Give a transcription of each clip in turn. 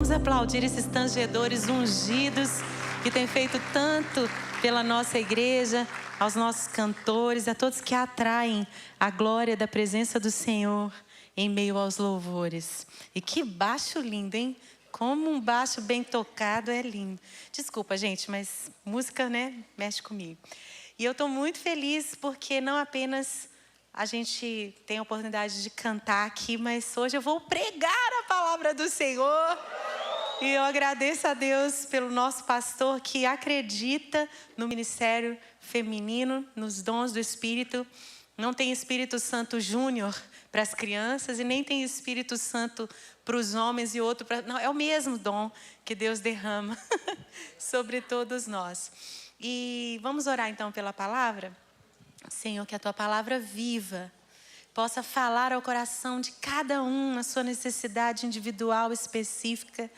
Vamos aplaudir esses tangedores ungidos que têm feito tanto pela nossa igreja, aos nossos cantores, a todos que atraem a glória da presença do Senhor em meio aos louvores. E que baixo lindo, hein? Como um baixo bem tocado é lindo. Desculpa, gente, mas música, né, mexe comigo. E eu estou muito feliz porque não apenas a gente tem a oportunidade de cantar aqui, mas hoje eu vou pregar a palavra do Senhor. E eu agradeço a Deus pelo nosso pastor que acredita no ministério feminino, nos dons do Espírito. Não tem Espírito Santo Júnior para as crianças e nem tem Espírito Santo para os homens e outro para... Não, é o mesmo dom que Deus derrama sobre todos nós. E vamos orar então pela palavra? Senhor, que a Tua palavra viva possa falar ao coração de cada um na sua necessidade individual específica.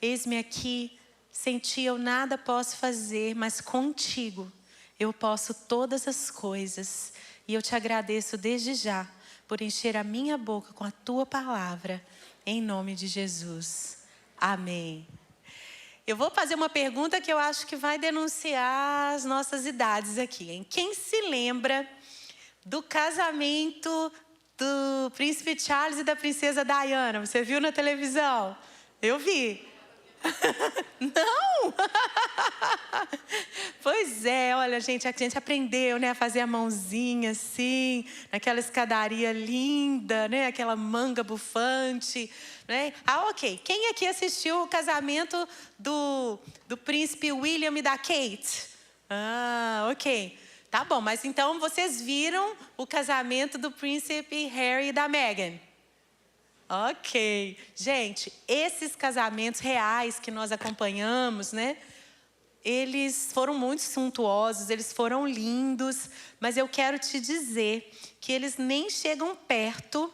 Eis-me aqui, sem Ti eu nada posso fazer, mas contigo eu posso todas as coisas. E eu te agradeço desde já por encher a minha boca com a Tua palavra, em nome de Jesus. Amém. Eu vou fazer uma pergunta que eu acho que vai denunciar as nossas idades aqui, hein? Quem se lembra do casamento do príncipe Charles e da princesa Diana? Você viu na televisão? Eu vi. Não! Pois é, olha, gente, a gente aprendeu, né, a fazer a mãozinha assim, naquela escadaria linda, né, aquela manga bufante, né? Ah, ok. Quem aqui assistiu o casamento do príncipe William e da Kate? Ah, ok. Tá bom, mas então vocês viram o casamento do príncipe Harry e da Meghan? Ok. Gente, esses casamentos reais que nós acompanhamos, né? Eles foram muito suntuosos, eles foram lindos, mas eu quero te dizer que eles nem chegam perto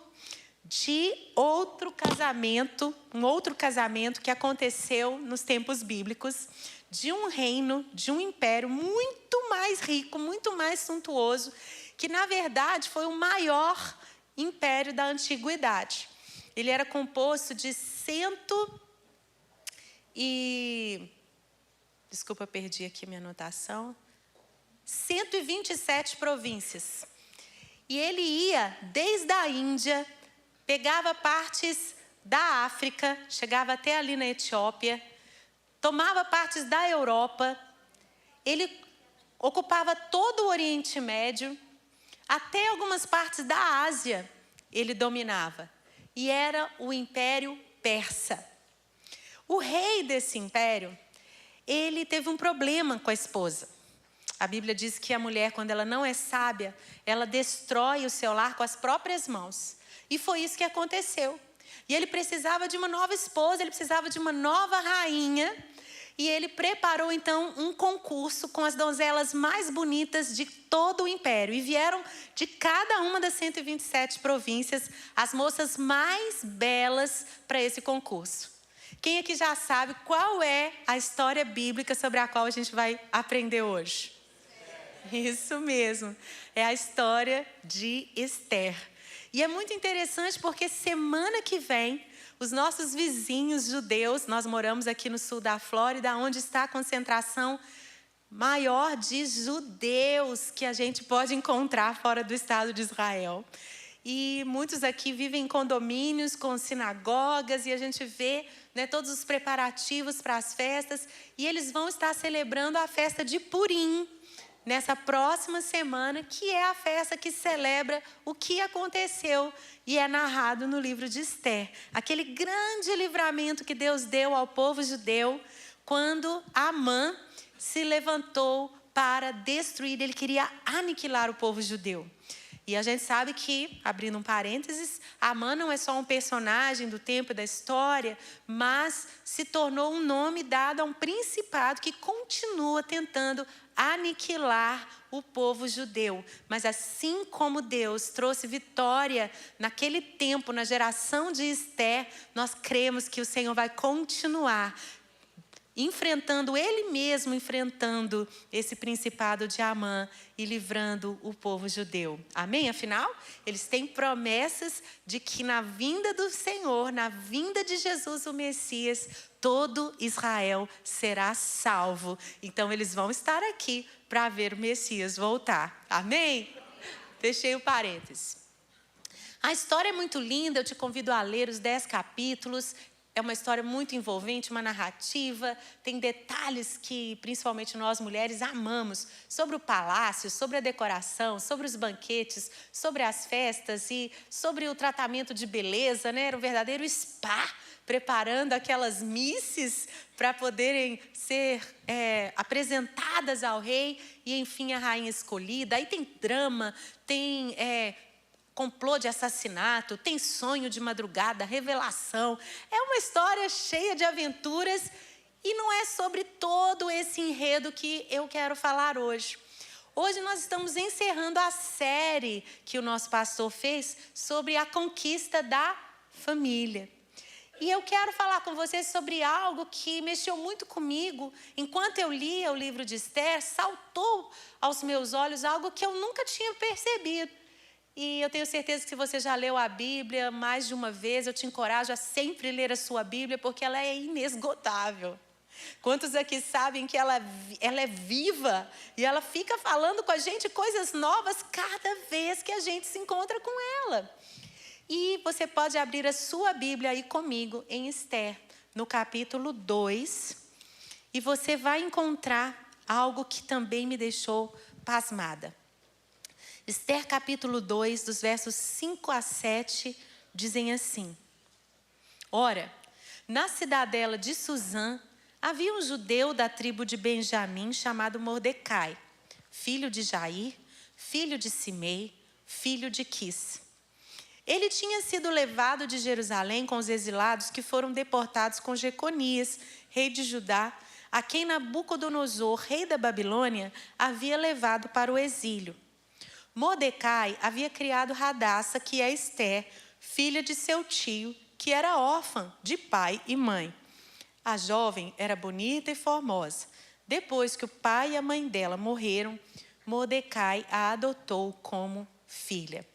de outro casamento, um outro casamento que aconteceu nos tempos bíblicos, de um reino, de um império muito mais rico, muito mais suntuoso, que na verdade foi o maior império da antiguidade. Ele era composto de Desculpa, perdi aqui minha anotação. 127 províncias. E ele ia desde a Índia, pegava partes da África, chegava até ali na Etiópia, tomava partes da Europa, ele ocupava todo o Oriente Médio, até algumas partes da Ásia ele dominava. E era o Império Persa. O rei desse império, ele teve um problema com a esposa. A Bíblia diz que a mulher, quando ela não é sábia, ela destrói o seu lar com as próprias mãos. E foi isso que aconteceu. E ele precisava de uma nova esposa, ele precisava de uma nova rainha. E ele preparou, então, um concurso com as donzelas mais bonitas de todo o império. E vieram de cada uma das 127 províncias as moças mais belas para esse concurso. Quem aqui já sabe qual é a história bíblica sobre a qual a gente vai aprender hoje? Isso mesmo, é a história de Esther. E é muito interessante porque semana que vem, os nossos vizinhos judeus, nós moramos aqui no sul da Flórida, onde está a concentração maior de judeus que a gente pode encontrar fora do estado de Israel. E muitos aqui vivem em condomínios com sinagogas e a gente vê, né, todos os preparativos para as festas. E eles vão estar celebrando a festa de Purim nessa próxima semana, que é a festa que celebra o que aconteceu e é narrado no livro de Esther. Aquele grande livramento que Deus deu ao povo judeu quando Amã se levantou para destruir, ele queria aniquilar o povo judeu. E a gente sabe que, abrindo um parênteses, Amã não é só um personagem do tempo da história, mas se tornou um nome dado a um principado que continua tentando aniquilar o povo judeu. Mas assim como Deus trouxe vitória naquele tempo, na geração de Esther, nós cremos que o Senhor vai continuar enfrentando ele mesmo, enfrentando esse principado de Amã e livrando o povo judeu. Amém? Afinal, eles têm promessas de que na vinda do Senhor, na vinda de Jesus o Messias, todo Israel será salvo. Então eles vão estar aqui para ver o Messias voltar. Amém? Fechei o parênteses. A história é muito linda, eu te convido a ler os 10 capítulos. É uma história muito envolvente, uma narrativa. Tem detalhes que, principalmente nós mulheres, amamos. Sobre o palácio, sobre a decoração, sobre os banquetes, sobre as festas e sobre o tratamento de beleza, né? Era um verdadeiro spa, preparando aquelas misses para poderem ser apresentadas ao rei. E, enfim, a rainha escolhida. Aí tem drama, tem complô de assassinato, tem sonho de madrugada, revelação. É uma história cheia de aventuras e não é sobre todo esse enredo que eu quero falar hoje. Hoje nós estamos encerrando a série que o nosso pastor fez sobre a conquista da família. E eu quero falar com vocês sobre algo que mexeu muito comigo. Enquanto eu lia o livro de Esther, saltou aos meus olhos algo que eu nunca tinha percebido. E eu tenho certeza que se você já leu a Bíblia mais de uma vez, eu te encorajo a sempre ler a sua Bíblia, porque ela é inesgotável. Quantos aqui sabem que ela é viva e ela fica falando com a gente coisas novas cada vez que a gente se encontra com ela? E você pode abrir a sua Bíblia aí comigo em Esther, no capítulo 2, e você vai encontrar algo que também me deixou pasmada. Esther capítulo 2, dos versos 5 a 7, dizem assim: Ora, na cidadela de Susã, havia um judeu da tribo de Benjamim chamado Mordecai, filho de Jair, filho de Simei, filho de Quis. Ele tinha sido levado de Jerusalém com os exilados que foram deportados com Jeconias, rei de Judá, a quem Nabucodonosor, rei da Babilônia, havia levado para o exílio. Mordecai havia criado Radassa, que é Esther, filha de seu tio, que era órfã de pai e mãe. A jovem era bonita e formosa. Depois que o pai e a mãe dela morreram, Mordecai a adotou como filha.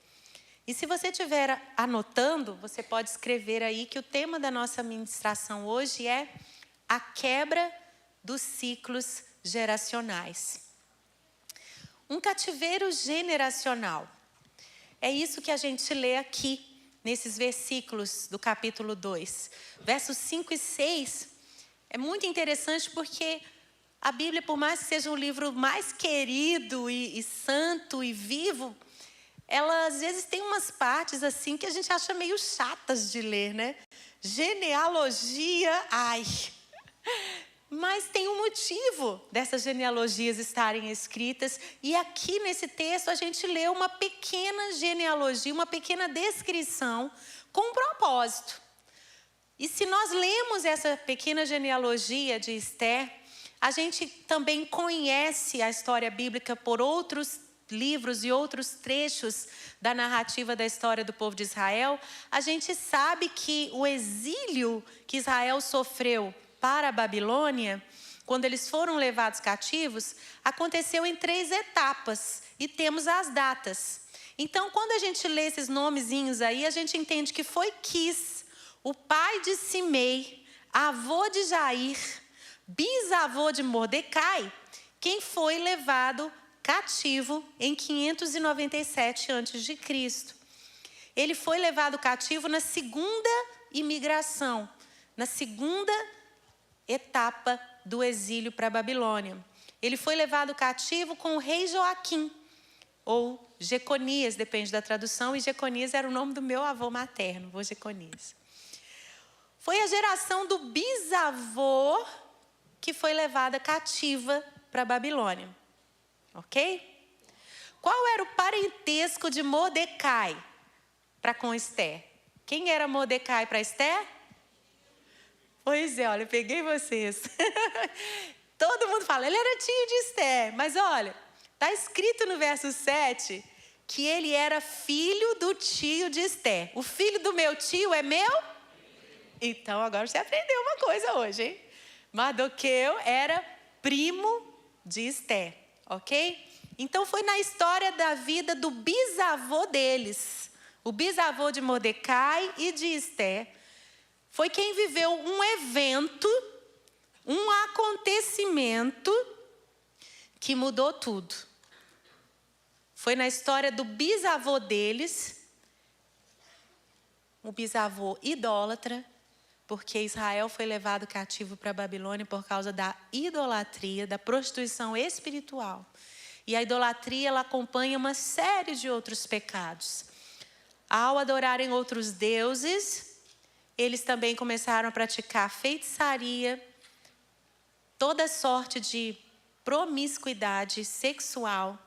E se você estiver anotando, você pode escrever aí que o tema da nossa ministração hoje é a quebra dos ciclos geracionais. Um cativeiro generacional. É isso que a gente lê aqui, nesses versículos do capítulo 2. Versos 5 e 6 é muito interessante porque a Bíblia, por mais que seja um livro mais querido e santo e vivo, ela às vezes tem umas partes assim que a gente acha meio chatas de ler, né? Genealogia, ai... Mas tem um motivo dessas genealogias estarem escritas. E aqui nesse texto a gente lê uma pequena genealogia, uma pequena descrição com um propósito. E se nós lemos essa pequena genealogia de Esther, a gente também conhece a história bíblica por outros livros e outros trechos da narrativa da história do povo de Israel. A gente sabe que o exílio que Israel sofreu para a Babilônia, quando eles foram levados cativos, aconteceu em 3 etapas e temos as datas. Então, quando a gente lê esses nomezinhos aí, a gente entende que foi Quis, o pai de Simei, avô de Jair, bisavô de Mordecai, quem foi levado cativo em 597 a.C. Ele foi levado cativo na segunda imigração, na segunda etapa do exílio para a Babilônia. Ele foi levado cativo com o rei Joaquim, ou Jeconias, depende da tradução, e Jeconias era o nome do meu avô materno, vô Jeconias. Foi a geração do bisavô que foi levada cativa para a Babilônia. Ok? Qual era o parentesco de Mordecai para com Esther? Quem era Mordecai para Esther? Pois é, olha, eu peguei vocês. Todo mundo fala, ele era tio de Esther. Mas olha, está escrito no verso 7 que ele era filho do tio de Esther. O filho do meu tio é meu? Então agora você aprendeu uma coisa hoje, hein? Mardoqueu era primo de Esther, ok? Então foi na história da vida do bisavô deles, o bisavô de Mordecai e de Esther, foi quem viveu um evento, um acontecimento que mudou tudo. Foi na história do bisavô deles, o bisavô idólatra, porque Israel foi levado cativo para a Babilônia por causa da idolatria, da prostituição espiritual. E a idolatria, ela acompanha uma série de outros pecados. Ao adorarem outros deuses, eles também começaram a praticar feitiçaria, toda sorte de promiscuidade sexual,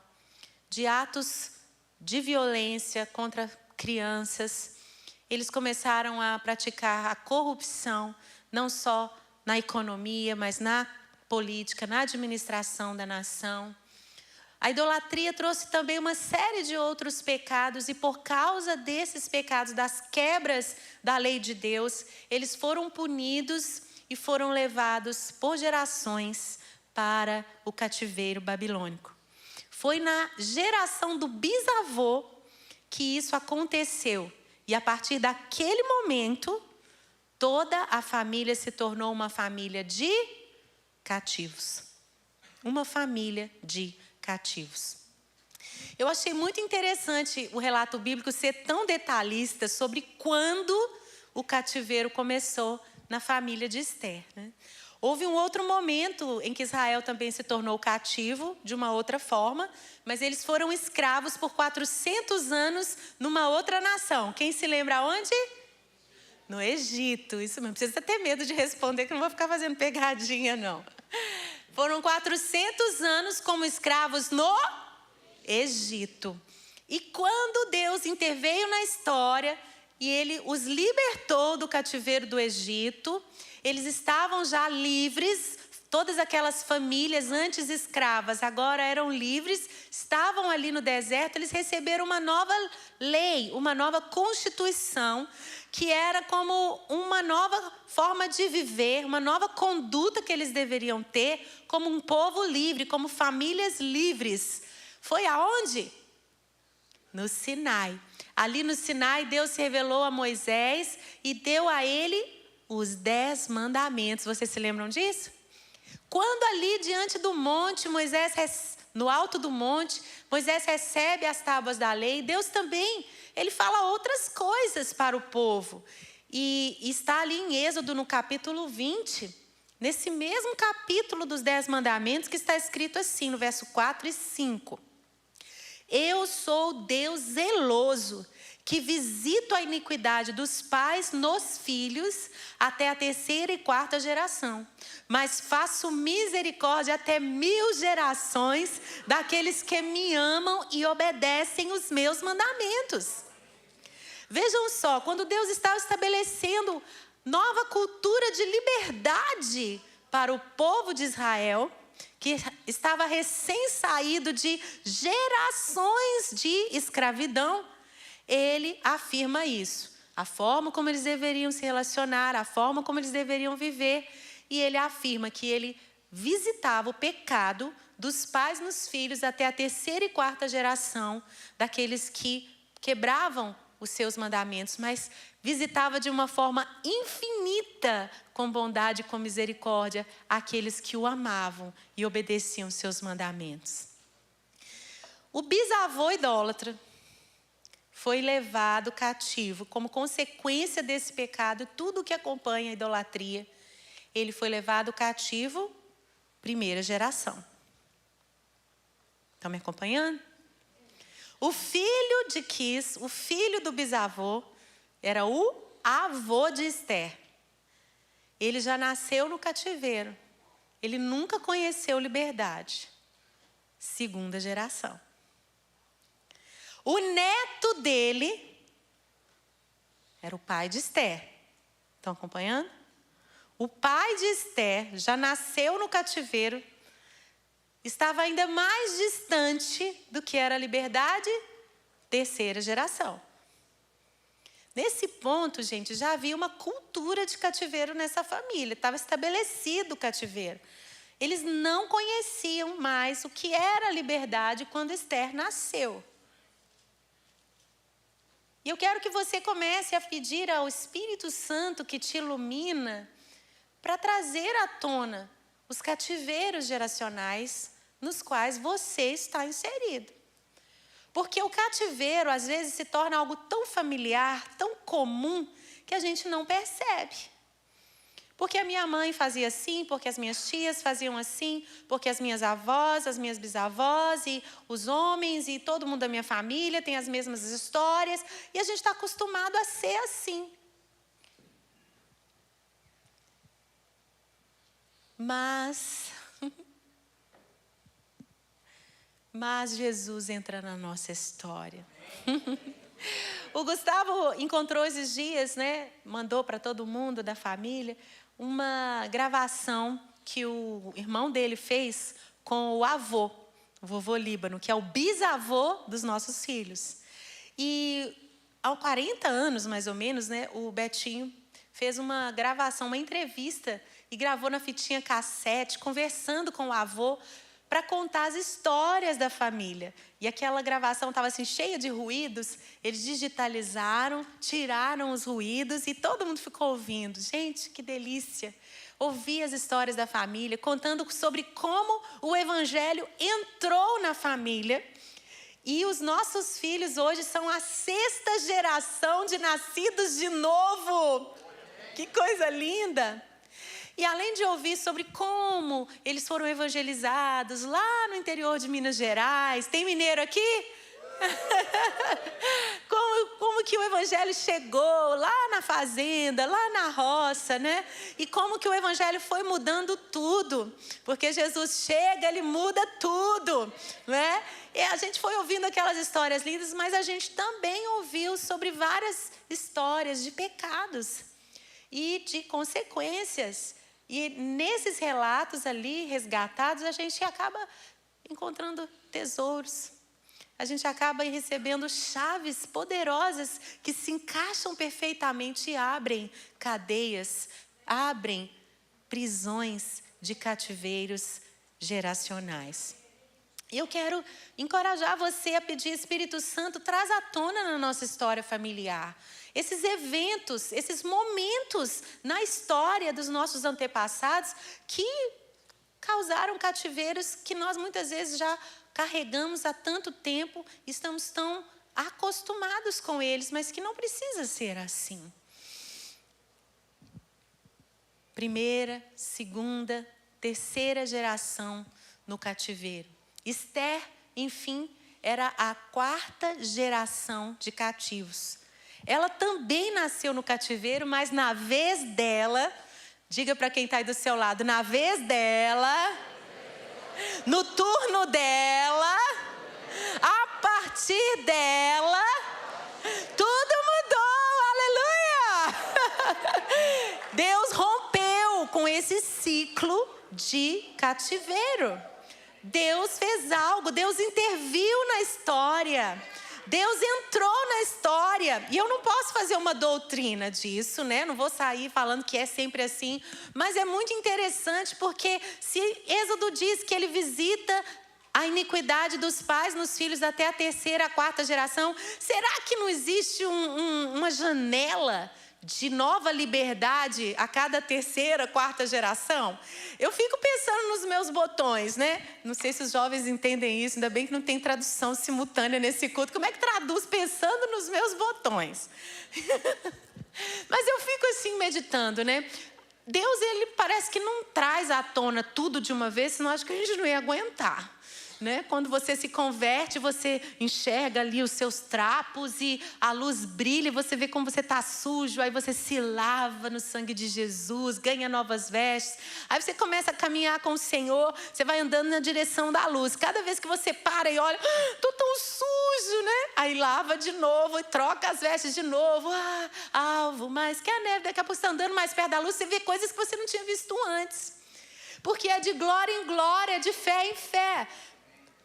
de atos de violência contra crianças. Eles começaram a praticar a corrupção, não só na economia, mas na política, na administração da nação. A idolatria trouxe também uma série de outros pecados, e por causa desses pecados, das quebras da lei de Deus, eles foram punidos e foram levados por gerações para o cativeiro babilônico. Foi na geração do bisavô que isso aconteceu. E a partir daquele momento, toda a família se tornou uma família de cativos. Uma família de cativos. Eu achei muito interessante o relato bíblico ser tão detalhista sobre quando o cativeiro começou na família de Esther, né? Houve um outro momento em que Israel também se tornou cativo, de uma outra forma, mas eles foram escravos por 400 anos numa outra nação. Quem se lembra onde? No Egito. Isso mesmo, não precisa ter medo de responder, que eu não vou ficar fazendo pegadinha, não. Foram 400 anos como escravos no Egito. E quando Deus interveio na história e Ele os libertou do cativeiro do Egito, eles estavam já livres. Todas aquelas famílias antes escravas agora eram livres, estavam ali no deserto. Eles receberam uma nova lei, uma nova constituição, que era como uma nova forma de viver, uma nova conduta que eles deveriam ter como um povo livre, como famílias livres. Foi aonde? No Sinai. Ali no Sinai, Deus se revelou a Moisés e deu a ele os 10 mandamentos. Vocês se lembram disso? Quando ali diante do monte, no alto do monte, Moisés recebe as tábuas da lei, Deus também, ele fala outras coisas para o povo. E está ali em Êxodo, no capítulo 20, nesse mesmo capítulo dos 10 mandamentos, que está escrito assim, no verso 4 e 5. Eu sou Deus zeloso, que visito a iniquidade dos pais nos filhos até a 3ª e 4ª geração. Mas faço misericórdia até 1000 gerações daqueles que me amam e obedecem os meus mandamentos. Vejam só, quando Deus estava estabelecendo nova cultura de liberdade para o povo de Israel, que estava recém-saído de gerações de escravidão, ele afirma isso. A forma como eles deveriam se relacionar, a forma como eles deveriam viver. E ele afirma que ele visitava o pecado dos pais nos filhos até a 3ª e 4ª geração daqueles que quebravam os seus mandamentos, mas visitava de uma forma infinita, com bondade e com misericórdia, aqueles que o amavam e obedeciam os seus mandamentos. O bisavô idólatra foi levado cativo como consequência desse pecado, tudo que acompanha a idolatria. Ele foi levado cativo, 1ª geração. Estão me acompanhando? O filho de Quis, o filho do bisavô, era o avô de Esther. Ele já nasceu no cativeiro. Ele nunca conheceu liberdade. 2ª geração. O neto dele era o pai de Esther. Estão acompanhando? O pai de Esther já nasceu no cativeiro, estava ainda mais distante do que era a liberdade, 3ª geração. Nesse ponto, gente, já havia uma cultura de cativeiro nessa família. Estava estabelecido o cativeiro. Eles não conheciam mais o que era a liberdade quando Esther nasceu. E eu quero que você comece a pedir ao Espírito Santo que te ilumina para trazer à tona os cativeiros geracionais nos quais você está inserido. Porque o cativeiro, às vezes, se torna algo tão familiar, tão comum, que a gente não percebe. Porque a minha mãe fazia assim, porque as minhas tias faziam assim, porque as minhas avós, as minhas bisavós e os homens e todo mundo da minha família tem as mesmas histórias. E a gente está acostumado a ser assim. Mas Jesus entra na nossa história. O Gustavo encontrou esses dias, né? Mandou para todo mundo da família uma gravação que o irmão dele fez com o avô, o vovô Líbano, que é o bisavô dos nossos filhos. E há 40 anos, mais ou menos, né? O Betinho fez uma gravação, uma entrevista, e gravou na fitinha cassete, conversando com o avô, para contar as histórias da família. E aquela gravação estava assim, cheia de ruídos. Eles digitalizaram, tiraram os ruídos e todo mundo ficou ouvindo. Gente, que delícia! Ouvir as histórias da família, contando sobre como o evangelho entrou na família. E os nossos filhos hoje são a 6ª geração de nascidos de novo. Que coisa linda! E além de ouvir sobre como eles foram evangelizados lá no interior de Minas Gerais. Tem mineiro aqui? Como que o evangelho chegou lá na fazenda, lá na roça, né? E como que o evangelho foi mudando tudo. Porque Jesus chega, ele muda tudo, né? E a gente foi ouvindo aquelas histórias lindas, mas a gente também ouviu sobre várias histórias de pecados e de consequências. E nesses relatos ali resgatados, a gente acaba encontrando tesouros. A gente acaba recebendo chaves poderosas que se encaixam perfeitamente e abrem cadeias, abrem prisões de cativeiros geracionais. E eu quero encorajar você a pedir, Espírito Santo, traz à tona na nossa história familiar esses eventos, esses momentos na história dos nossos antepassados que causaram cativeiros que nós muitas vezes já carregamos há tanto tempo, estamos tão acostumados com eles, mas que não precisa ser assim. 1ª, 2ª, 3ª geração no cativeiro. Esther, enfim, era a 4ª geração de cativos. Ela também nasceu no cativeiro, mas na vez dela, diga para quem está aí do seu lado, na vez dela, no turno dela, a partir dela, tudo mudou, aleluia! Deus rompeu com esse ciclo de cativeiro. Deus fez algo, Deus interviu na história. Deus entrou na história. E eu não posso fazer uma doutrina disso, né? Não vou sair falando que é sempre assim. Mas é muito interessante porque se Êxodo diz que ele visita a iniquidade dos pais nos filhos até a 3ª, a 4ª geração, será que não existe uma janela de nova liberdade a cada 3ª, 4ª geração? Eu fico pensando nos meus botões, né? Não sei se os jovens entendem isso, ainda bem que não tem tradução simultânea nesse culto. Como é que traduz pensando nos meus botões? Mas eu fico assim meditando, né? Deus, ele parece que não traz à tona tudo de uma vez, senão acho que a gente não ia aguentar. Né? Quando você se converte, você enxerga ali os seus trapos e a luz brilha e você vê como você está sujo. Aí você se lava no sangue de Jesus, ganha novas vestes. Aí você começa a caminhar com o Senhor, você vai andando na direção da luz. Cada vez que você para e olha, estou tão sujo, né? Aí lava de novo e troca as vestes de novo. Alvo mais que a neve. Daqui a pouco você está andando mais perto da luz, você vê coisas que você não tinha visto antes. Porque é de glória em glória, de fé em fé.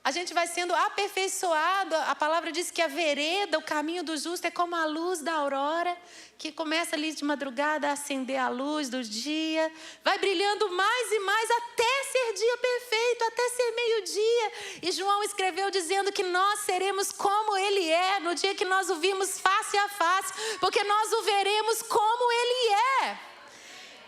a gente vai sendo aperfeiçoado. A palavra diz que a vereda, o caminho do justo é como a luz da aurora, que começa ali de madrugada a acender a luz do dia, vai brilhando mais e mais até ser dia perfeito, até ser meio-dia. E João escreveu dizendo que nós seremos como Ele é, no dia que nós o vimos face a face, porque nós o veremos como Ele é.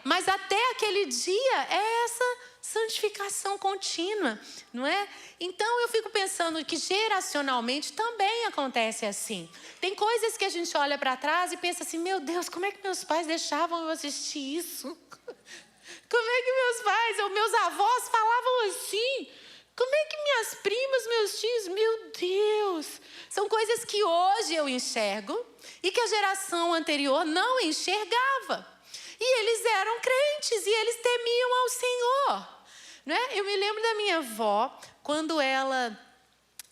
Mas até aquele dia é essa santificação contínua, não é? Então eu fico pensando que geracionalmente também acontece assim. Tem coisas que a gente olha para trás e pensa assim, meu Deus, como é que meus pais deixavam eu assistir isso? Como é que meus pais ou meus avós falavam assim? Como é que minhas primas, meus tios, meu Deus. São coisas que hoje eu enxergo e que a geração anterior não enxergava. E eles eram crentes e eles temiam ao Senhor. Né? Eu me lembro da minha avó, quando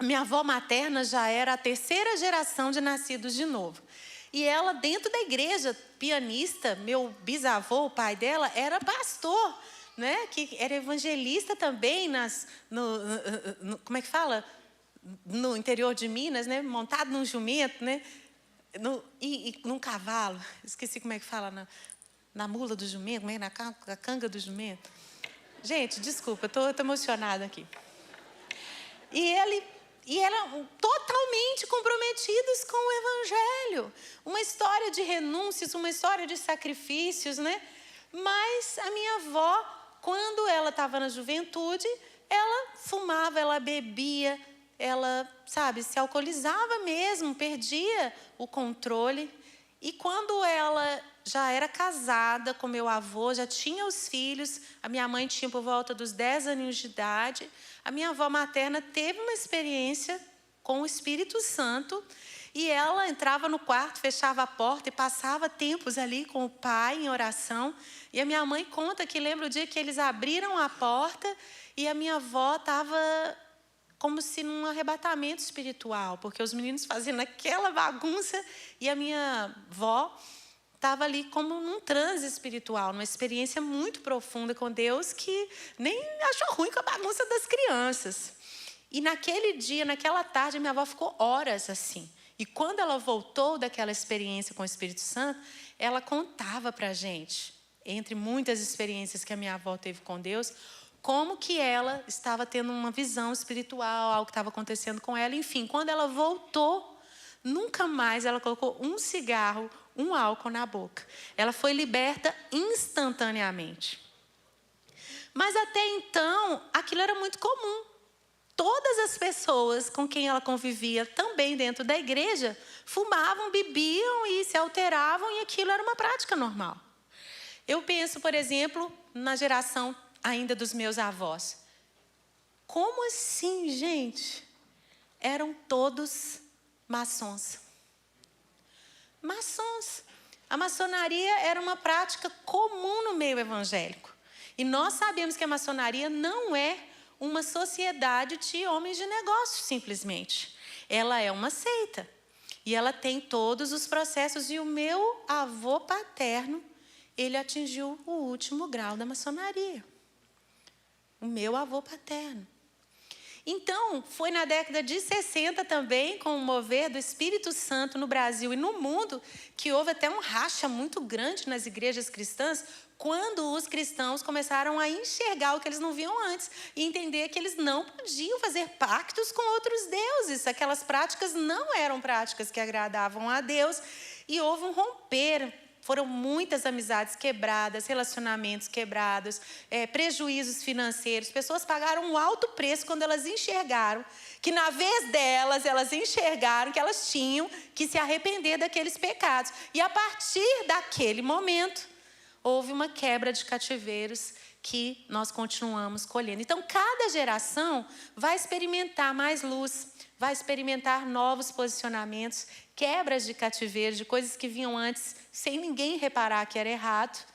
minha avó materna já era a 3ª geração de nascidos de novo. E ela, dentro da igreja, pianista, meu bisavô, o pai dela, era pastor, né? Que era evangelista também como é que fala? No interior de Minas, né? Montado num jumento, né? E num cavalo. Esqueci como é que fala, na mula do jumento, na canga do jumento. Gente, desculpa, estou emocionada aqui. E ela totalmente comprometidos com o Evangelho. Uma história de renúncias, uma história de sacrifícios, né? Mas a minha avó, quando ela estava na juventude, ela fumava, ela bebia, ela, se alcoolizava mesmo, perdia o controle. E quando ela já era casada com meu avô, já tinha os filhos, a minha mãe tinha por volta dos 10 aninhos de idade, a minha avó materna teve uma experiência com o Espírito Santo e ela entrava no quarto, fechava a porta e passava tempos ali com o pai em oração. E a minha mãe conta que lembra o dia que eles abriram a porta e a minha avó estava como se num arrebatamento espiritual, porque os meninos fazendo aquela bagunça e a minha avó estava ali como num transe espiritual, numa experiência muito profunda com Deus que nem achou ruim com a bagunça das crianças. E naquele dia, naquela tarde, minha avó ficou horas assim. E quando ela voltou daquela experiência com o Espírito Santo, ela contava para a gente, entre muitas experiências que a minha avó teve com Deus, como que ela estava tendo uma visão espiritual, algo que estava acontecendo com ela. Enfim, quando ela voltou, nunca mais ela colocou um cigarro, um álcool na boca. Ela foi liberta instantaneamente. Mas até então, aquilo era muito comum. Todas as pessoas com quem ela convivia, também dentro da igreja, fumavam, bebiam e se alteravam, e aquilo era uma prática normal. Eu penso, por exemplo, na geração ainda dos meus avós. Como assim, gente? Eram todos maçons. Maçons. A maçonaria era uma prática comum no meio evangélico. E nós sabemos que a maçonaria não é uma sociedade de homens de negócios, simplesmente. Ela é uma seita. E ela tem todos os processos. E o meu avô paterno, ele atingiu o último grau da maçonaria. O meu avô paterno. Então, foi na década de 60 também, com o mover do Espírito Santo no Brasil e no mundo, que houve até um racha muito grande nas igrejas cristãs, quando os cristãos começaram a enxergar o que eles não viam antes e entender que eles não podiam fazer pactos com outros deuses. Aquelas práticas não eram práticas que agradavam a Deus e houve um romper. Foram muitas amizades quebradas, relacionamentos quebrados, prejuízos financeiros. Pessoas pagaram um alto preço quando elas enxergaram que, na vez delas, elas enxergaram que elas tinham que se arrepender daqueles pecados. E, a partir daquele momento, houve uma quebra de cativeiros que nós continuamos colhendo. Então, cada geração vai experimentar mais luz, vai experimentar novos posicionamentos, quebras de cativeiro, de coisas que vinham antes sem ninguém reparar que era errado,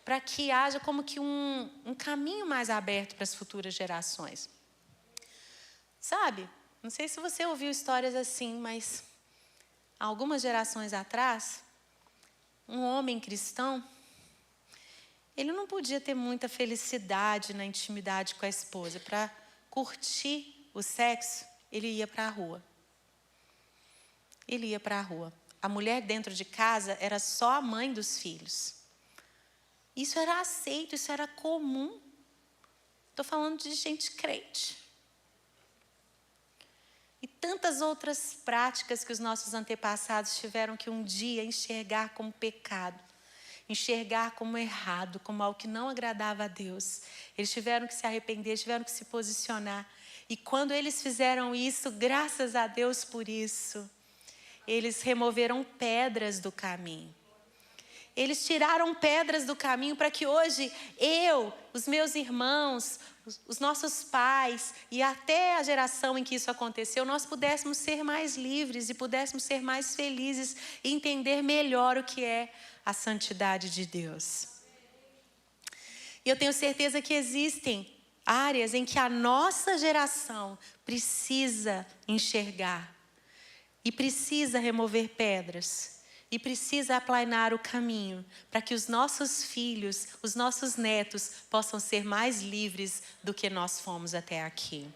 para que haja como que um caminho mais aberto para as futuras gerações. Sabe, não sei se você ouviu histórias assim, mas algumas gerações atrás, um homem cristão, ele não podia ter muita felicidade na intimidade com a esposa, para curtir o sexo, ele ia para a rua. Ele ia para a rua. A mulher dentro de casa era só a mãe dos filhos. Isso era aceito, isso era comum. Estou falando de gente crente. E tantas outras práticas que os nossos antepassados tiveram que um dia enxergar como pecado, enxergar como errado, como algo que não agradava a Deus. Eles tiveram que se arrepender, tiveram que se posicionar. E quando eles fizeram isso, graças a Deus por isso, eles removeram pedras do caminho. Eles tiraram pedras do caminho para que hoje eu, os meus irmãos, os nossos pais e até a geração em que isso aconteceu, nós pudéssemos ser mais livres e pudéssemos ser mais felizes e entender melhor o que é a santidade de Deus. E eu tenho certeza que existem áreas em que a nossa geração precisa enxergar e precisa remover pedras. E precisa aplanar o caminho para que os nossos filhos, os nossos netos possam ser mais livres do que nós fomos até aqui.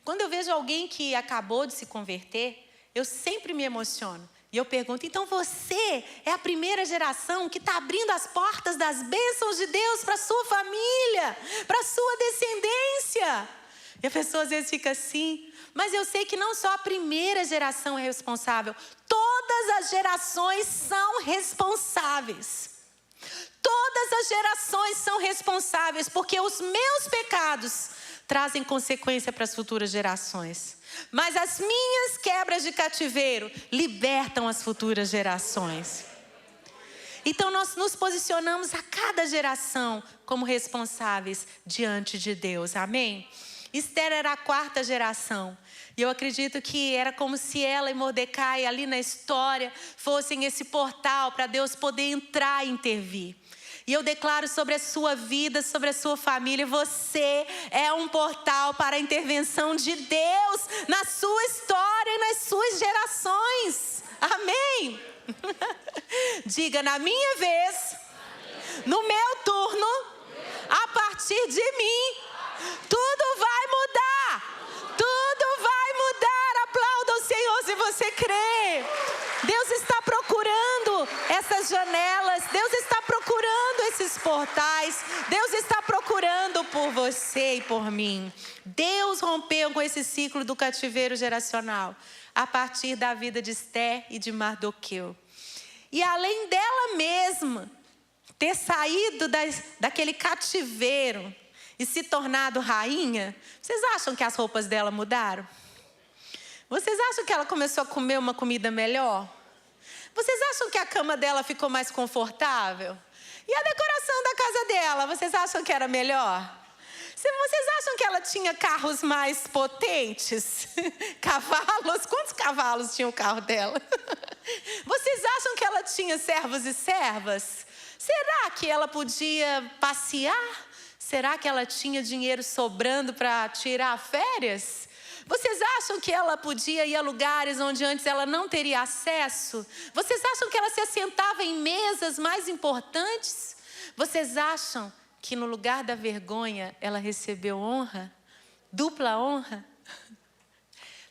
Quando eu vejo alguém que acabou de se converter, eu sempre me emociono. E eu pergunto, então você é a primeira geração que está abrindo as portas das bênçãos de Deus para a sua família, para a sua descendência? E a pessoa às vezes fica assim, mas eu sei que não só a primeira geração é responsável, todas as gerações são responsáveis. Todas as gerações são responsáveis, porque os meus pecados trazem consequência para as futuras gerações. Mas as minhas quebras de cativeiro libertam as futuras gerações. Então nós nos posicionamos a cada geração como responsáveis diante de Deus, amém? Esther era a 4ª geração. E eu acredito que era como se ela e Mordecai ali na história fossem esse portal para Deus poder entrar e intervir. E eu declaro sobre a sua vida, sobre a sua família, você é um portal para a intervenção de Deus na sua história e nas suas gerações. Amém? Diga, na minha vez, no meu turno, a partir de mim, tudo vai mudar. Tudo vai mudar. Aplauda o Senhor se você crê. Deus está procurando essas janelas. Deus está procurando esses portais. Deus está procurando por você e por mim. Deus rompeu com esse ciclo do cativeiro geracional a partir da vida de Esther e de Mardoqueu. E além dela mesma ter saído daquele cativeiro e se tornado rainha, vocês acham que as roupas dela mudaram? Vocês acham que ela começou a comer uma comida melhor? Vocês acham que a cama dela ficou mais confortável? E a decoração da casa dela, vocês acham que era melhor? Vocês acham que ela tinha carros mais potentes? Cavalos? Quantos cavalos tinha o carro dela? Vocês acham que ela tinha servos e servas? Será que ela podia passear? Será que ela tinha dinheiro sobrando para tirar férias? Vocês acham que ela podia ir a lugares onde antes ela não teria acesso? Vocês acham que ela se assentava em mesas mais importantes? Vocês acham que no lugar da vergonha ela recebeu honra? Dupla honra?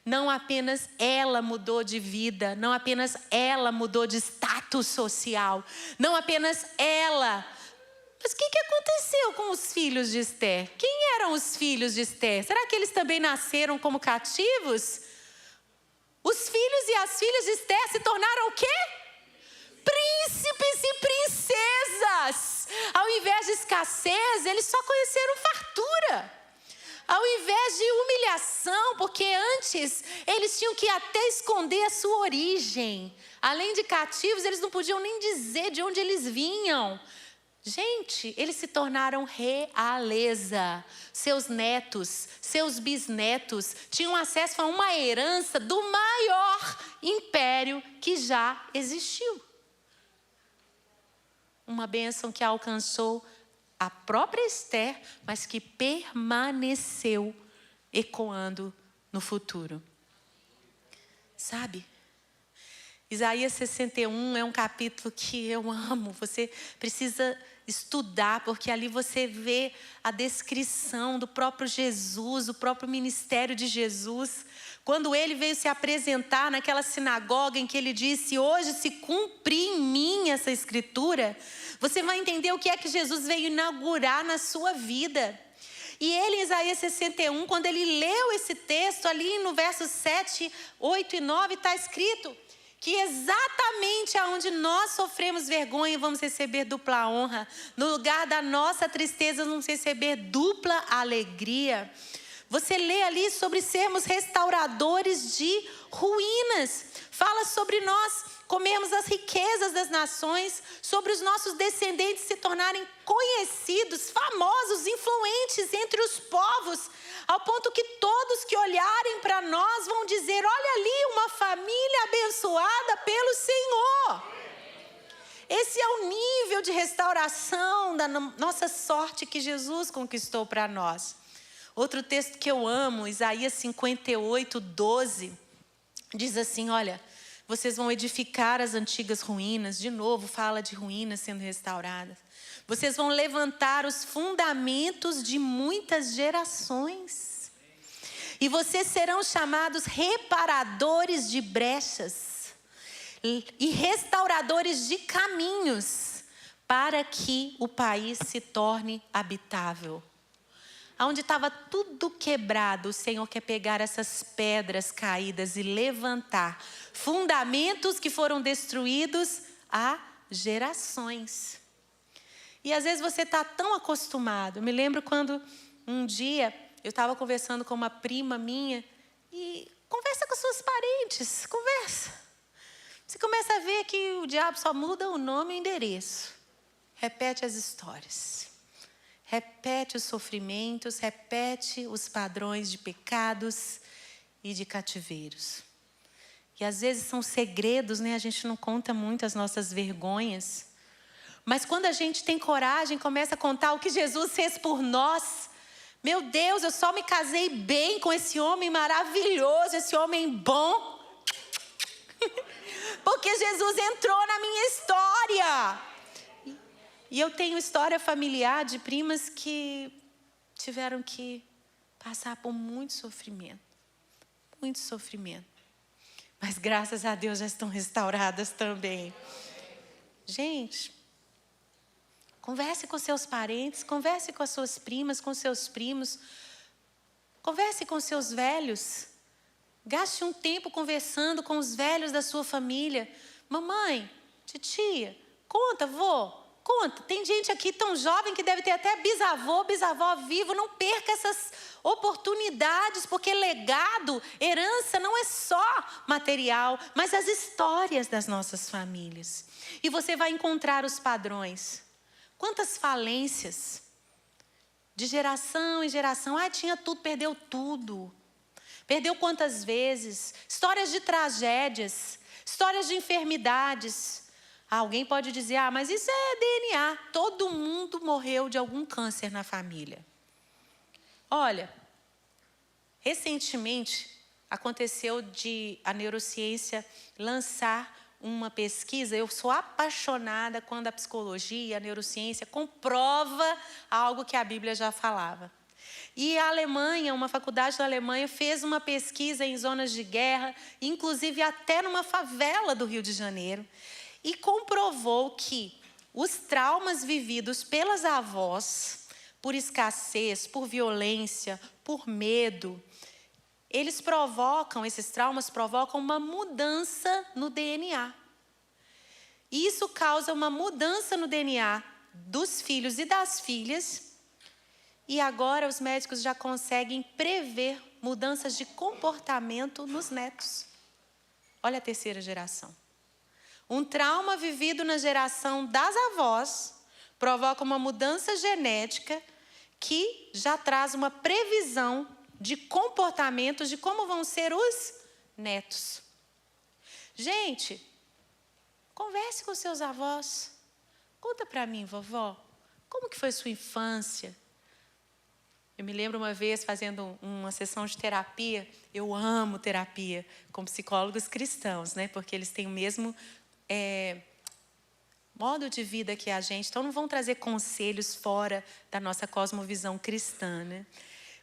Não apenas ela mudou de vida, não apenas ela mudou de status social, não apenas ela. Mas o que aconteceu com os filhos de Esther? Quem eram os filhos de Esther? Será que eles também nasceram como cativos? Os filhos e as filhas de Esther se tornaram o quê? Príncipes e princesas. Ao invés de escassez, eles só conheceram fartura. Ao invés de humilhação, porque antes eles tinham que até esconder a sua origem. Além de cativos, eles não podiam nem dizer de onde eles vinham. Gente, eles se tornaram realeza. Seus netos, seus bisnetos tinham acesso a uma herança do maior império que já existiu. Uma bênção que alcançou a própria Esther, mas que permaneceu ecoando no futuro. Sabe? Isaías 61 é um capítulo que eu amo. Você precisa estudar, porque ali você vê a descrição do próprio Jesus, o próprio ministério de Jesus. Quando ele veio se apresentar naquela sinagoga em que ele disse: hoje se cumpre em mim essa escritura, você vai entender o que é que Jesus veio inaugurar na sua vida. E ele, em Isaías 61, quando ele leu esse texto, ali no versos 7, 8 e 9, está escrito que exatamente aonde nós sofremos vergonha, vamos receber dupla honra. No lugar da nossa tristeza, vamos receber dupla alegria. Você lê ali sobre sermos restauradores de ruínas. Fala sobre nós comermos as riquezas das nações, sobre os nossos descendentes se tornarem conhecidos, famosos, influentes entre os povos, ao ponto que todos que olharem para nós vão dizer: olha ali, uma família abençoada pelo Senhor. Esse é o nível de restauração da nossa sorte que Jesus conquistou para nós. Outro texto que eu amo, Isaías 58, 12, diz assim: olha, vocês vão edificar as antigas ruínas. De novo, fala de ruínas sendo restauradas. Vocês vão levantar os fundamentos de muitas gerações. E vocês serão chamados reparadores de brechas e restauradores de caminhos, para que o país se torne habitável. Onde estava tudo quebrado, o Senhor quer pegar essas pedras caídas e levantar fundamentos que foram destruídos há gerações. E às vezes você está tão acostumado. Eu me lembro quando um dia eu estava conversando com uma prima minha, e conversa com seus parentes, conversa. Você começa a ver que o diabo só muda o nome e o endereço. Repete as histórias. Repete os sofrimentos, repete os padrões de pecados e de cativeiros. E às vezes são segredos, né? A gente não conta muito as nossas vergonhas. Mas quando a gente tem coragem, começa a contar o que Jesus fez por nós. Meu Deus, eu só me casei bem com esse homem maravilhoso, esse homem bom. Porque Jesus entrou na minha história. E eu tenho história familiar de primas que tiveram que passar por muito sofrimento. Muito sofrimento. Mas graças a Deus já estão restauradas também. Gente, converse com seus parentes, converse com as suas primas, com seus primos. Converse com seus velhos. Gaste um tempo conversando com os velhos da sua família. Mamãe, titia, conta, vô. Conta, tem gente aqui tão jovem que deve ter até bisavô, bisavó vivo. Não perca essas oportunidades, porque legado, herança não é só material, mas as histórias das nossas famílias. E você vai encontrar os padrões. Quantas falências de geração em geração. Tinha tudo, perdeu tudo. Perdeu quantas vezes? Histórias de tragédias, histórias de enfermidades. Alguém pode dizer: mas isso é DNA. Todo mundo morreu de algum câncer na família. Olha, recentemente aconteceu de a neurociência lançar uma pesquisa. Eu sou apaixonada quando a psicologia e a neurociência comprova algo que a Bíblia já falava. E a Alemanha, uma faculdade da Alemanha, fez uma pesquisa em zonas de guerra, inclusive até numa favela do Rio de Janeiro, e comprovou que os traumas vividos pelas avós, por escassez, por violência, por medo, esses traumas provocam uma mudança no DNA. E isso causa uma mudança no DNA dos filhos e das filhas. E agora os médicos já conseguem prever mudanças de comportamento nos netos. Olha a terceira geração. Um trauma vivido na geração das avós provoca uma mudança genética que já traz uma previsão de comportamentos de como vão ser os netos. Gente, converse com seus avós. Conta para mim, vovó, como que foi sua infância? Eu me lembro uma vez fazendo uma sessão de terapia. Eu amo terapia com psicólogos cristãos, né? Porque eles têm o mesmo modo de vida que é a gente. Então, não vão trazer conselhos fora da nossa cosmovisão cristã, né?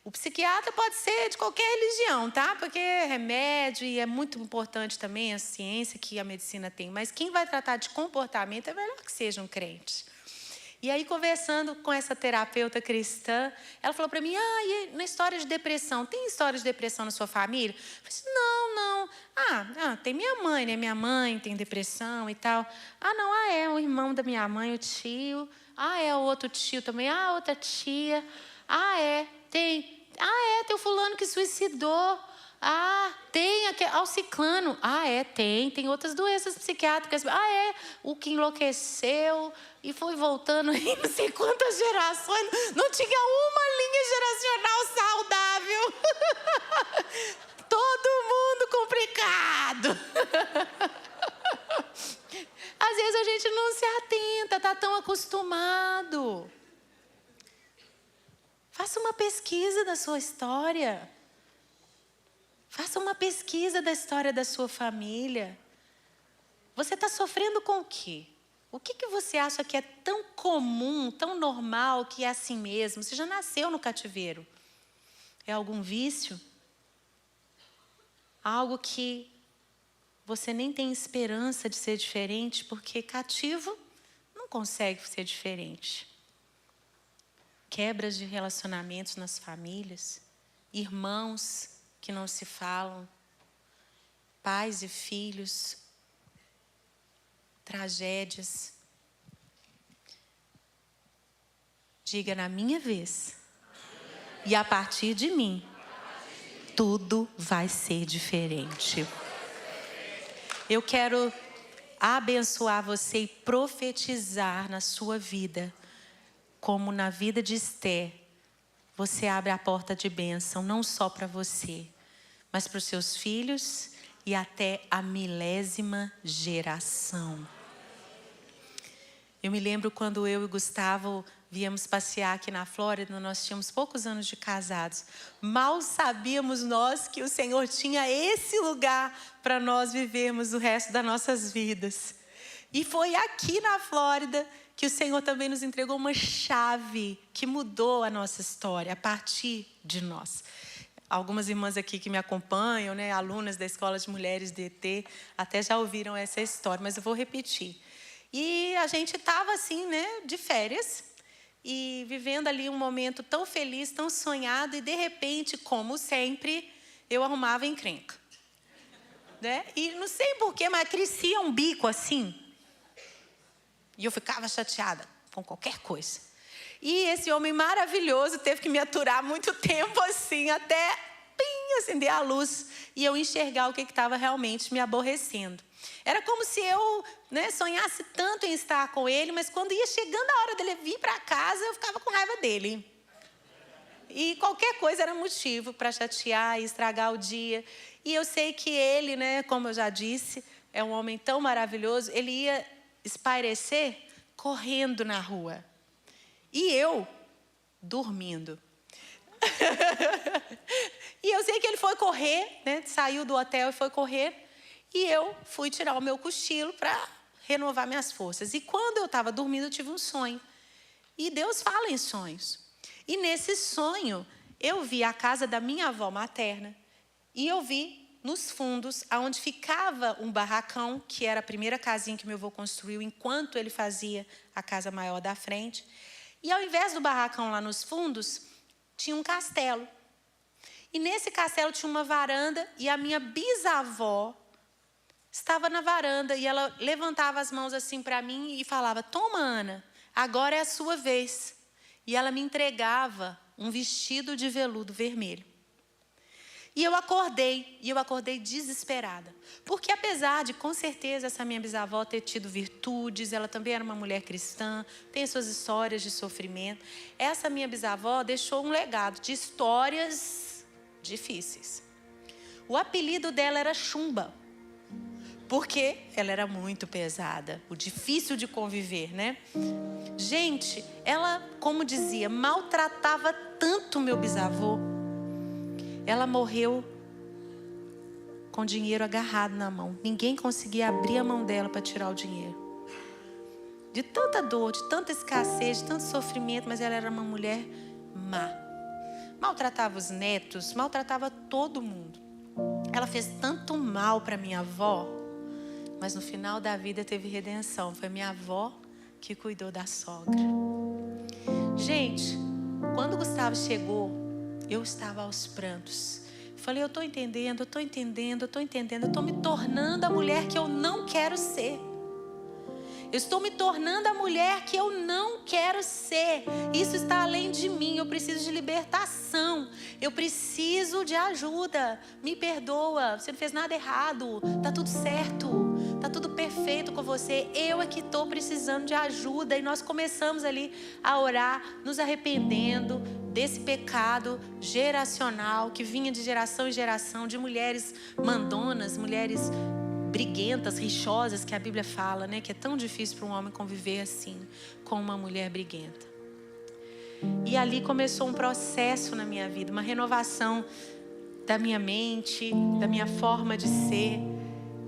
O psiquiatra pode ser de qualquer religião, tá? Porque é remédio e é muito importante também a ciência que a medicina tem. Mas quem vai tratar de comportamento é melhor que seja um crente. E aí, conversando com essa terapeuta cristã, ela falou para mim, e na história de depressão, tem história de depressão na sua família? Eu falei assim, não. Tem minha mãe, né? Minha mãe tem depressão e tal. É o irmão da minha mãe, o tio. É o outro tio também. Outra tia. Tem o fulano que suicidou. Tem o ciclano. Tem outras doenças psiquiátricas. O que enlouqueceu e foi voltando aí não sei quantas gerações. Não tinha uma linha geracional saudável. Todo mundo complicado. Às vezes a gente não se atenta, está tão acostumado. Faça uma pesquisa da sua história. Faça uma pesquisa da história da sua família. Você está sofrendo com o quê? O que você acha que é tão comum, tão normal, que é assim mesmo? Você já nasceu no cativeiro. É algum vício? Algo que você nem tem esperança de ser diferente, porque cativo não consegue ser diferente. Quebras de relacionamentos nas famílias, irmãos que não se falam, pais e filhos, tragédias. Diga na minha vez. E a partir de mim, tudo vai ser diferente. Eu quero abençoar você e profetizar na sua vida, como na vida de Esther. Você abre a porta de bênção, não só para você, mas para os seus filhos e até a 1000ª geração. Eu me lembro quando eu e o Gustavo viemos passear aqui na Flórida, nós tínhamos poucos anos de casados. Mal sabíamos nós que o Senhor tinha esse lugar para nós vivermos o resto das nossas vidas. E foi aqui na Flórida que o Senhor também nos entregou uma chave que mudou a nossa história a partir de nós. Algumas irmãs aqui que me acompanham, né, alunas da Escola de Mulheres DT, até já ouviram essa história, mas eu vou repetir. E a gente estava assim, né, de férias, e vivendo ali um momento tão feliz, tão sonhado, e de repente, como sempre, eu arrumava encrenca. Né? E não sei porquê, mas crescia um bico assim. E eu ficava chateada com qualquer coisa. E esse homem maravilhoso teve que me aturar muito tempo assim, até acender a luz e eu enxergar o que estava realmente me aborrecendo. Era como se eu, né, sonhasse tanto em estar com ele, mas quando ia chegando a hora dele vir para casa, eu ficava com raiva dele. E qualquer coisa era motivo para chatear e estragar o dia. E eu sei que ele, né, como eu já disse, é um homem tão maravilhoso, ele ia espairecer correndo na rua. E eu, dormindo. E eu sei que ele foi correr, né, saiu do hotel e foi correr. E eu fui tirar o meu cochilo para renovar minhas forças. E quando eu estava dormindo, eu tive um sonho. E Deus fala em sonhos. E nesse sonho, eu vi a casa da minha avó materna. E eu vi nos fundos, onde ficava um barracão, que era a primeira casinha que meu avô construiu, enquanto ele fazia a casa maior da frente. E ao invés do barracão lá nos fundos, tinha um castelo. E nesse castelo tinha uma varanda, e a minha bisavó estava na varanda, e ela levantava as mãos assim para mim e falava: toma, Ana, agora é a sua vez. E ela me entregava um vestido de veludo vermelho. E eu acordei desesperada. Porque apesar de, com certeza, essa minha bisavó ter tido virtudes, ela também era uma mulher cristã, tem suas histórias de sofrimento. Essa minha bisavó deixou um legado de histórias difíceis. O apelido dela era Chumba, porque ela era muito pesada, o difícil de conviver, né? Gente, ela, como dizia, maltratava tanto meu bisavô. Ela morreu com dinheiro agarrado na mão. Ninguém conseguia abrir a mão dela para tirar o dinheiro. de tanta dor, de tanta escassez, de tanto sofrimento, mas ela era uma mulher má. Maltratava os netos, maltratava todo mundo. Ela fez tanto mal para minha avó, mas no final da vida teve redenção. Foi minha avó que cuidou da sogra. Gente, quando o Gustavo chegou, eu estava aos prantos. Falei, eu estou entendendo, eu estou me tornando a mulher que eu não quero ser. Eu estou me tornando a mulher que eu não quero ser. Isso está além de mim. Eu preciso de libertação. Eu preciso de ajuda. Me perdoa. Você não fez nada errado. Tá tudo certo. Tá tudo perfeito com você. Eu é que estou precisando de ajuda. E nós começamos ali a orar, nos arrependendo desse pecado geracional que vinha de geração em geração, de mulheres mandonas, mulheres briguentas, rixosas, que a Bíblia fala, né? Que é tão difícil para um homem conviver assim, com uma mulher briguenta. E ali começou um processo na minha vida, uma renovação da minha mente, da minha forma de ser.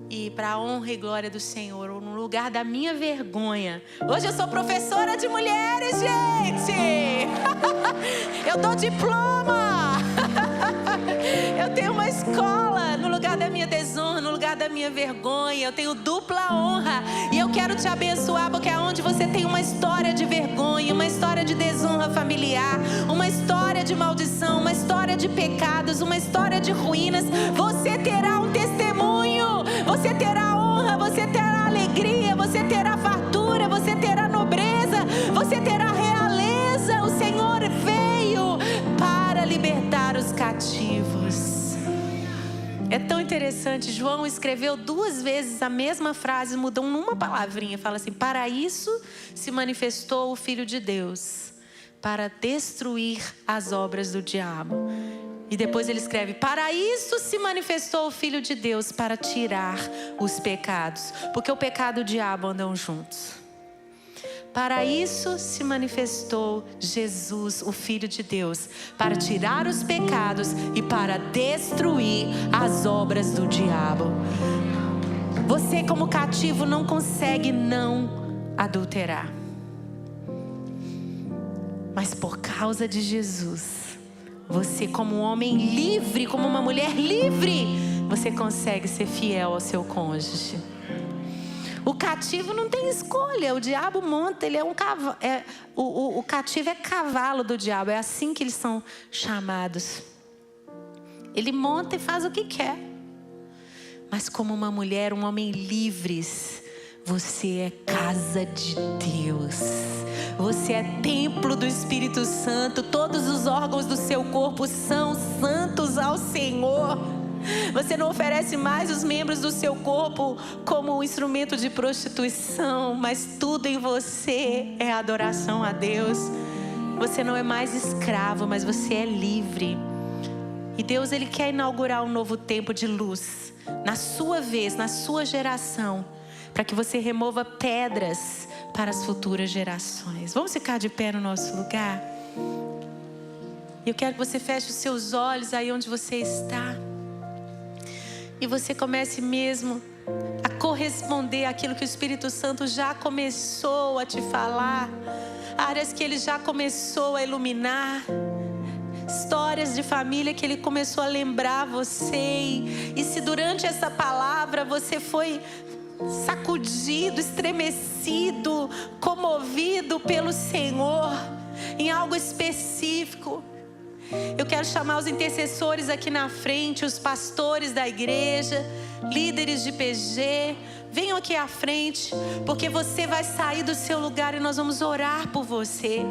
E para a honra e glória do Senhor, ou no lugar da minha vergonha. Hoje eu sou professora de mulheres, gente! Eu dou diploma! Eu tenho uma escola no lugar da minha desonra, no lugar da minha vergonha. Eu tenho dupla honra. E eu quero te abençoar, porque aonde você tem uma história de vergonha, uma história de desonra familiar, uma história de maldição, uma história de pecados, uma história de ruínas, você terá um testemunho. Você terá honra, você terá alegria, você terá fartura, você terá nobreza, você terá realeza. O Senhor veio para libertar os cativos. É tão interessante, João escreveu 2 vezes a mesma frase, mudou numa palavrinha, fala assim: para isso se manifestou o Filho de Deus, para destruir as obras do diabo. E depois ele escreve: para isso se manifestou o Filho de Deus, para tirar os pecados. Porque o pecado e o diabo andam juntos. Para isso se manifestou Jesus, o Filho de Deus, para tirar os pecados e para destruir as obras do diabo. Você, como cativo, não consegue não adulterar. Mas por causa de Jesus, você, como um homem livre, como uma mulher livre, você consegue ser fiel ao seu cônjuge. O cativo não tem escolha. O diabo monta, ele é um cavalo. O cativo é cavalo do diabo. É assim que eles são chamados. Ele monta e faz o que quer. Mas como uma mulher, um homem livres, você é casa de Deus. Você é templo do Espírito Santo. Todos os órgãos do seu corpo são santos ao Senhor. Você não oferece mais os membros do seu corpo como um instrumento de prostituição, mas tudo em você é adoração a Deus. Você não é mais escravo, mas você é livre. E Deus, Ele quer inaugurar um novo tempo de luz na sua vez, na sua geração, para que você remova pedras para as futuras gerações. Vamos ficar de pé no nosso lugar? Eu quero que você feche os seus olhos aí onde você está. E você comece mesmo a corresponder àquilo que o Espírito Santo já começou a te falar. Áreas que Ele já começou a iluminar. Histórias de família que Ele começou a lembrar você. E se durante essa palavra você foi sacudido, estremecido, comovido pelo Senhor em algo específico, eu quero chamar os intercessores aqui na frente, os pastores da igreja, líderes de PG. Venham aqui à frente, porque você vai sair do seu lugar e nós vamos orar por você.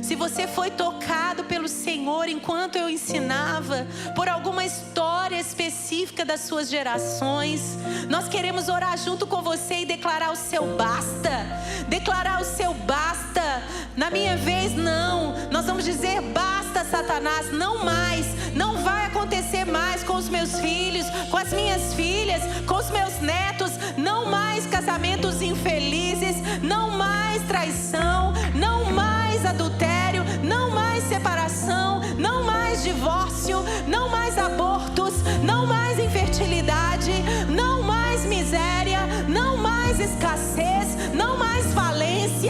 Se você foi tocado pelo Senhor enquanto eu ensinava, por alguma história específica das suas gerações, nós queremos orar junto com você e declarar o seu basta. Declarar o seu basta. Na minha vez, não. Nós vamos dizer basta, Satanás, não mais. Não vai acontecer mais com os meus filhos, com as minhas filhas, com os meus netos. Não mais casamentos infelizes, não mais traição, não mais adultério, não mais separação, não mais divórcio, não mais abortos, não mais infertilidade, não mais miséria, não mais escassez, não mais falência.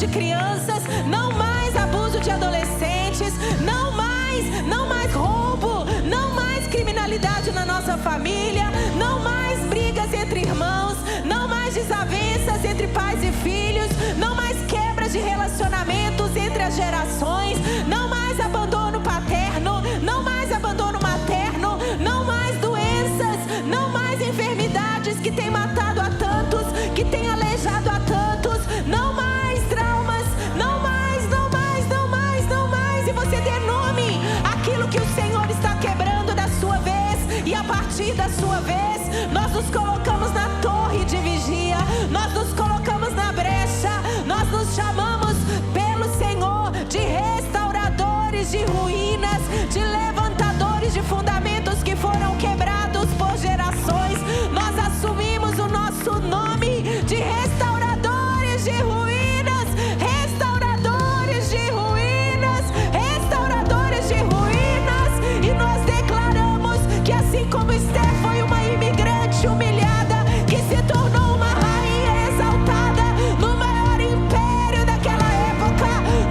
de crianças, não mais abuso de adolescentes, não mais roubo, não mais criminalidade na nossa família, não mais brigas entre irmãos, não mais desavenças entre pais e filhos, não mais quebras de relacionamentos entre as gerações, não mais abandono paterno, não mais abandono materno, não mais doenças, não mais enfermidades que têm matado a tantos, que têm aleijado a tantos, não mais traumas, não mais, não mais, não mais, não mais. E você dê nome àquilo que o Senhor está quebrando da sua vez, e a partir da sua vez, nós nos colocamos na torre de vigia, nós nos colocamos na brecha, nós nos chamamos pelo Senhor de restauradores de ruínas, de levantadores de fundamentos que foram quebrados por gerações. Nós assumimos o nosso nome de restauradores de ruínas, restauradores de ruínas, restauradores de ruínas, e nós declaramos que assim como Esther foi uma imigrante humilhada, que se tornou uma rainha exaltada no maior império daquela época,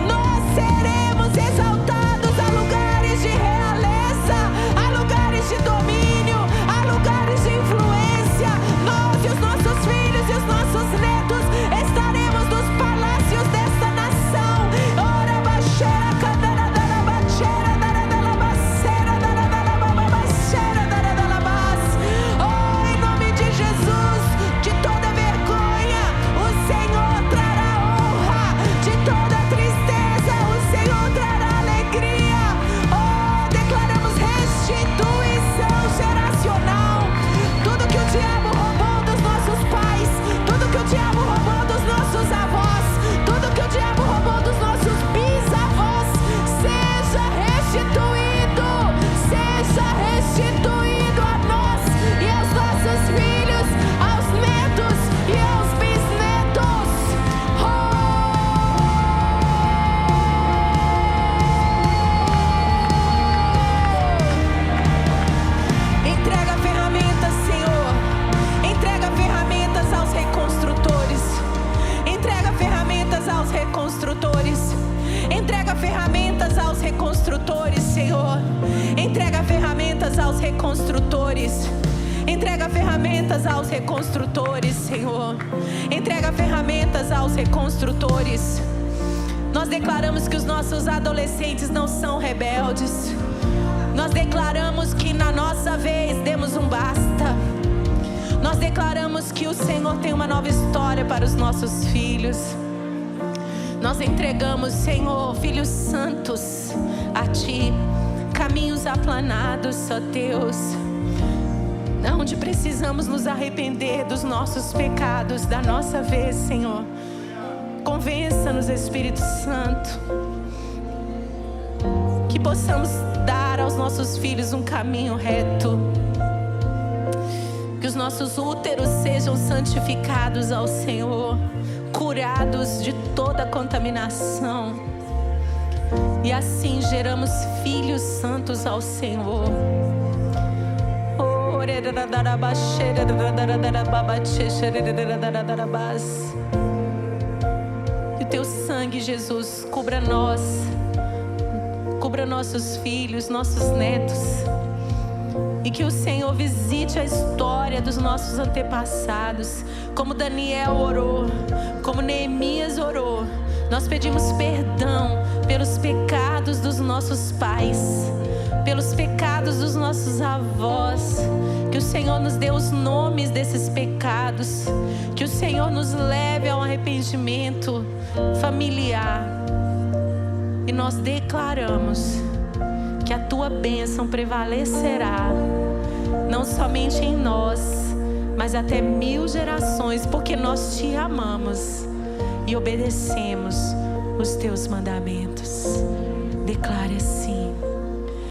nós seremos exaltados a lugares de realeza, a lugares de domínio, a lugares de influência. Nós e os nossos filhos e os nossos netos estaremos nos palácios desta nação. Ora baixera, cadara da baixera, dara da baixera, dara da baixera, dara da bas. Oh, em nome de Jesus, de toda vergonha, o Senhor trará honra, de toda tristeza, o Senhor trará alegria. Oh, declaramos restituição geracional. Tudo que o diabo roubou dos nossos pais, tudo que o diabo roubou dos nossos avós, tudo que o diabo roubou dos nossos bisavós, seja restituído a nós e aos nossos filhos, aos netos e aos bisnetos. Entrega ferramentas, Senhor. Entrega ferramentas aos reconstrutores. Entrega ferramentas aos reconstrutores. Entrega ferramentas aos reconstrutores, Senhor. Entrega ferramentas aos reconstrutores. Entrega ferramentas aos reconstrutores, Senhor. Entrega ferramentas aos reconstrutores. Nós declaramos que os nossos adolescentes não são rebeldes. Nós declaramos que na nossa vez demos um basta. Nós declaramos que o Senhor tem uma nova história para os nossos filhos. Nós entregamos, Senhor, filhos santos a Ti, caminhos aplanados, ó Deus, onde precisamos nos arrepender dos nossos pecados, da nossa vez, Senhor. Convença-nos, Espírito Santo, que possamos dar aos nossos filhos um caminho reto, que os nossos úteros sejam santificados ao Senhor, curados de toda contaminação, e assim geramos filhos santos ao Senhor. Que o Teu sangue, Jesus, cubra nós, cubra nossos filhos, nossos netos, e que o Senhor visite a história dos nossos antepassados, como Daniel orou, como Neemias orou. Nós pedimos perdão pelos pecados dos nossos pais, pelos pecados dos nossos avós. Que o Senhor nos dê os nomes desses pecados, que o Senhor nos leve ao arrependimento familiar. E nós declaramos que a Tua bênção prevalecerá, não somente em nós, mas até 1000 gerações, porque nós Te amamos e obedecemos os Teus mandamentos. Declare